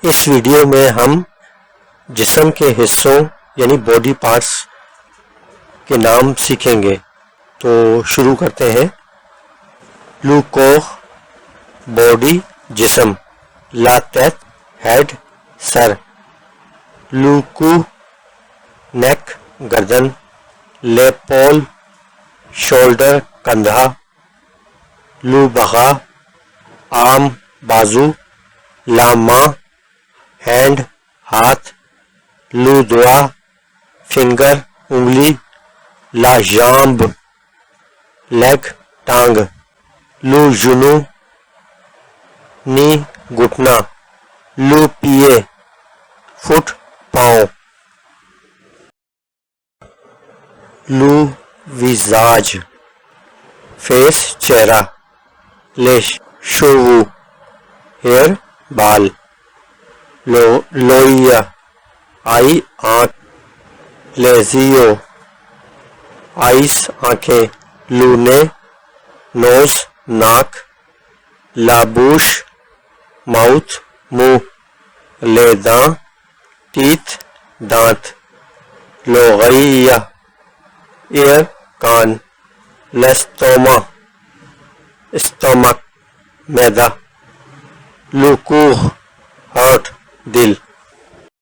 اس video میں ہم جسم کے حصوں یعنی باڈی پارٹس کے نام سیکھیں گے. تو شروع کرتے ہیں. لو کوخ باڈی جسم. لا تیت ہیڈ سر. لو کو نیک گردن. لے پول شولڈر کندھا. لو بغا آرم بازو. لا ماں ہینڈ ہاتھ. لو دعا فنگر انگلی. لا جامب لیگ ٹانگ. لو جنو نی گھٹنا. لو پیے فٹ پاؤں. لو ویزاج فیس چہرہ. لے شوو ہیئر بال. لوئیا آئی آنکھ. لیزیو آئیس آنکھیں. لونے نوز ناک. لابوش ماؤتھ منہ. لے داں ٹیتھ دانت. لوغیا ایئر کان. لیستوما اسٹومک معدہ. لوکوہ ہارٹ دل.